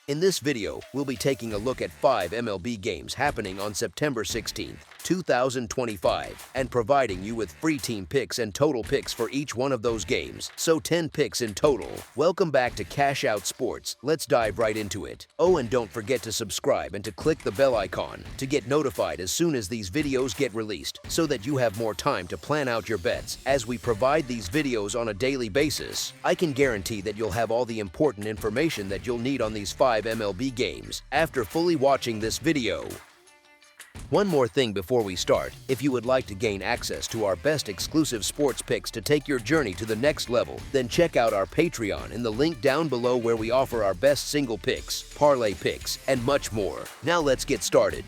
In this video, we'll be taking a look at 5 MLB games happening on September 16, 2025, and providing you with free team picks and total picks for each one of those games, so 10 picks in total. Welcome back to Cash Out Sports. Let's dive right into it. Oh, and don't forget to subscribe and to click the bell icon to get notified as soon as these videos get released, so that you have more time to plan out your bets. As we provide these videos on a daily basis, I can guarantee that you'll have all the important information that you'll need on these 5 MLB games after fully watching this video. One more thing before we start: if you would like to gain access to our best exclusive sports picks to take your journey to the next level, then check out our Patreon in the link down below, where we offer our best single picks, parlay picks, and much more. Now let's get started.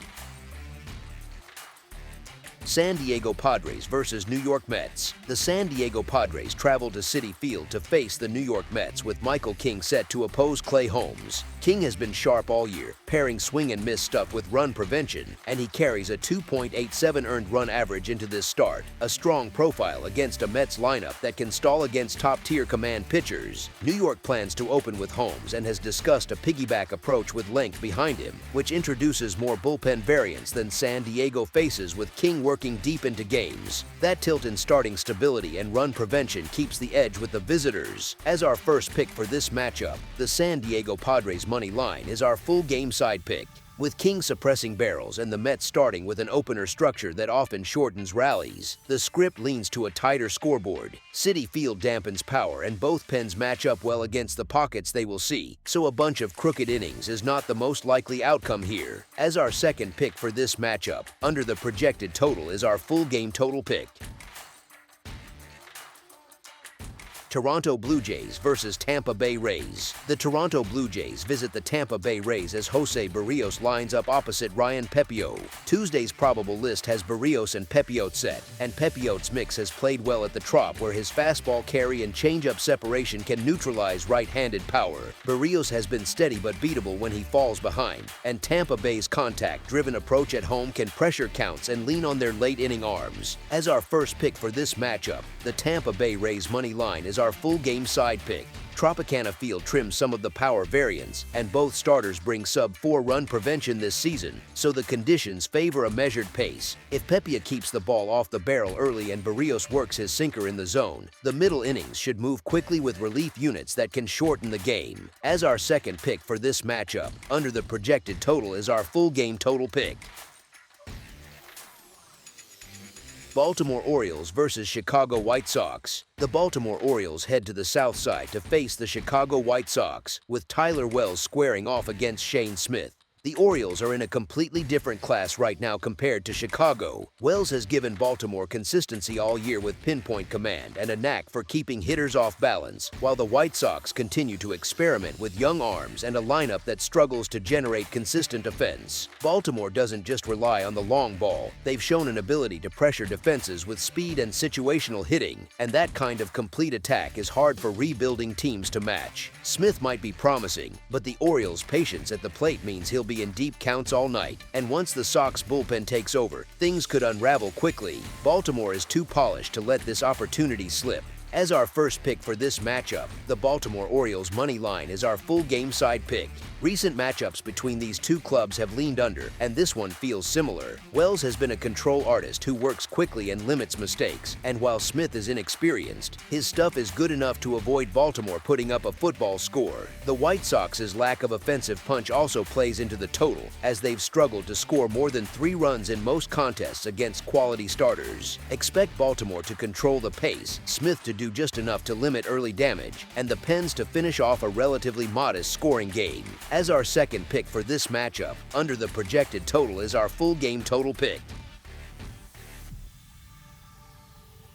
San Diego Padres versus New York Mets. The San Diego Padres travel to Citi Field to face the New York Mets, with Michael King set to oppose Clay Holmes. King has been sharp all year, pairing swing and miss stuff with run prevention, and he carries a 2.87 earned run average into this start, a strong profile against a Mets lineup that can stall against top-tier command pitchers. New York plans to open with Holmes and has discussed a piggyback approach with length behind him, which introduces more bullpen variance than San Diego faces, with King working deep into games. That tilt in starting stability and run prevention keeps the edge with the visitors. As our first pick for this matchup, the San Diego Padres money line is our full game side pick. With King suppressing barrels and the Mets starting with an opener structure that often shortens rallies, the script leans to a tighter scoreboard. Citi Field dampens power, and both pens match up well against the pockets they will see, so a bunch of crooked innings is not the most likely outcome here. As our second pick for this matchup, under the projected total, is our full game total pick. Toronto Blue Jays versus Tampa Bay Rays. The Toronto Blue Jays visit the Tampa Bay Rays as Jose Berríos lines up opposite Ryan Pepiot. Tuesday's probable list has Berríos and Pepiot set, and Pepiot's mix has played well at the Trop, where his fastball carry and changeup separation can neutralize right-handed power. Berríos has been steady but beatable when he falls behind, and Tampa Bay's contact-driven approach at home can pressure counts and lean on their late-inning arms. As our first pick for this matchup, the Tampa Bay Rays money line is our full game side pick. Tropicana Field trims some of the power variance, and both starters bring sub-4 run prevention this season, so the conditions favor a measured pace. If Pepiot keeps the ball off the barrel early and Berríos works his sinker in the zone, the middle innings should move quickly with relief units that can shorten the game. As our second pick for this matchup, under the projected total, is our full game total pick. Baltimore Orioles versus Chicago White Sox. The Baltimore Orioles head to the south side to face the Chicago White Sox, with Tyler Wells squaring off against Shane Smith. The Orioles are in a completely different class right now compared to Chicago. Wells has given Baltimore consistency all year with pinpoint command and a knack for keeping hitters off balance, while the White Sox continue to experiment with young arms and a lineup that struggles to generate consistent offense. Baltimore doesn't just rely on the long ball. They've shown an ability to pressure defenses with speed and situational hitting, and that kind of complete attack is hard for rebuilding teams to match. Smith might be promising, but the Orioles' patience at the plate means he'll be in deep counts all night, and once the Sox bullpen takes over, things could unravel quickly. Baltimore is too polished to let this opportunity slip. As our first pick for this matchup, the Baltimore Orioles money line is our full game side pick. Recent matchups between these two clubs have leaned under, and this one feels similar. Wells has been a control artist who works quickly and limits mistakes, and while Smith is inexperienced, his stuff is good enough to avoid Baltimore putting up a football score. The White Sox's lack of offensive punch also plays into the total, as they've struggled to score more than 3 runs in most contests against quality starters. Expect Baltimore to control the pace, Smith to do just enough to limit early damage, and the Pens to finish off a relatively modest scoring game. As our second pick for this matchup, under the projected total, is our full game total pick.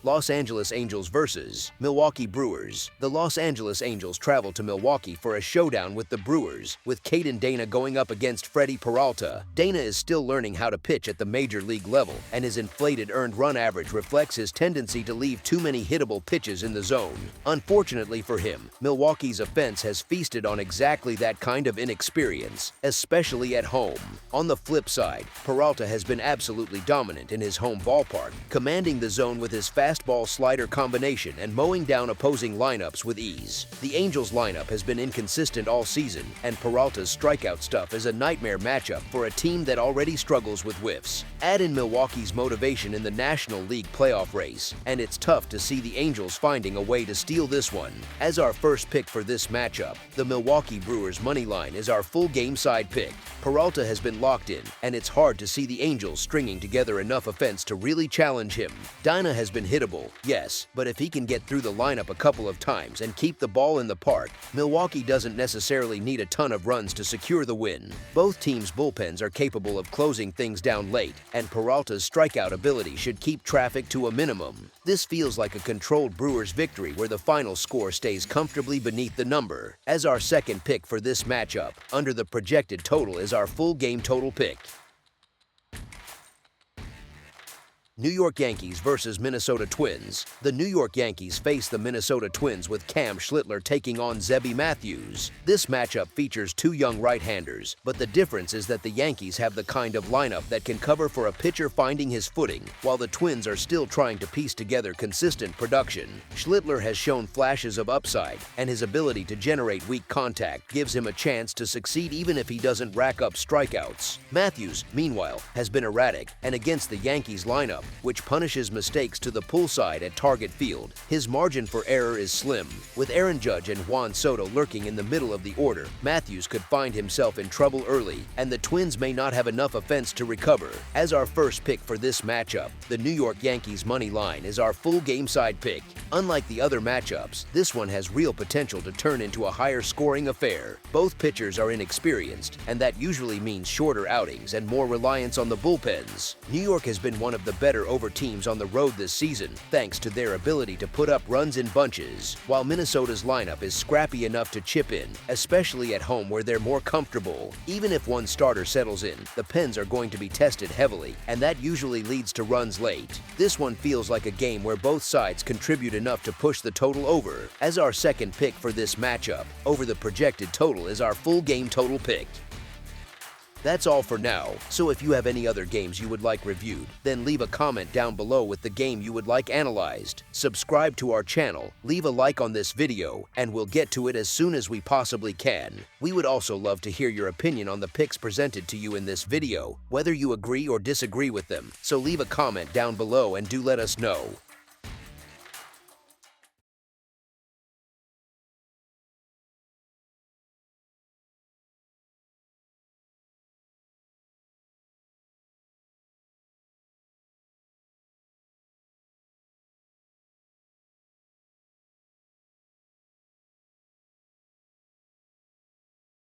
Los Angeles Angels versus Milwaukee Brewers. The Los Angeles Angels travel to Milwaukee for a showdown with the Brewers, with Caden Dana going up against Freddie Peralta. Dana is still learning how to pitch at the major league level, and his inflated earned run average reflects his tendency to leave too many hittable pitches in the zone. Unfortunately for him, Milwaukee's offense has feasted on exactly that kind of inexperience, especially at home. On the flip side, Peralta has been absolutely dominant in his home ballpark, commanding the zone with his fast fastball-slider combination and mowing down opposing lineups with ease. The Angels lineup has been inconsistent all season, and Peralta's strikeout stuff is a nightmare matchup for a team that already struggles with whiffs. Add in Milwaukee's motivation in the National League playoff race, and it's tough to see the Angels finding a way to steal this one. As our first pick for this matchup, the Milwaukee Brewers money line is our full game side pick. Peralta has been locked in, and it's hard to see the Angels stringing together enough offense to really challenge him. Dinah has been hittable, yes, but if he can get through the lineup a couple of times and keep the ball in the park, Milwaukee doesn't necessarily need a ton of runs to secure the win. Both teams' bullpens are capable of closing things down late, and Peralta's strikeout ability should keep traffic to a minimum. This feels like a controlled Brewers victory where the final score stays comfortably beneath the number. As our second pick for this matchup, under the projected total is our full game total pick. New York Yankees versus Minnesota Twins. The New York Yankees face the Minnesota Twins with Cam Schlittler taking on Zebby Matthews. This matchup features two young right-handers, but the difference is that the Yankees have the kind of lineup that can cover for a pitcher finding his footing, while the Twins are still trying to piece together consistent production. Schlittler has shown flashes of upside, and his ability to generate weak contact gives him a chance to succeed even if he doesn't rack up strikeouts. Matthews, meanwhile, has been erratic, and against the Yankees lineup, which punishes mistakes to the pull side at target field, his margin for error is slim. With Aaron Judge and Juan Soto lurking in the middle of the order, Matthews could find himself in trouble early, and the Twins may not have enough offense to recover. As our first pick for this matchup, the New York Yankees money line is our full game side pick. Unlike the other matchups, this one has real potential to turn into a higher scoring affair. Both pitchers are inexperienced, and that usually means shorter outings and more reliance on the bullpens. New York has been one of the better over teams on the road this season, thanks to their ability to put up runs in bunches, while Minnesota's lineup is scrappy enough to chip in, especially at home where they're more comfortable. Even if one starter settles in, the pens are going to be tested heavily, and that usually leads to runs late. This one feels like a game where both sides contribute enough to push the total over. As our second pick for this matchup, over the projected total is our full game total pick. That's all for now, so if you have any other games you would like reviewed, then leave a comment down below with the game you would like analyzed. Subscribe to our channel, leave a like on this video, and we'll get to it as soon as we possibly can. We would also love to hear your opinion on the picks presented to you in this video, whether you agree or disagree with them, so leave a comment down below and do let us know.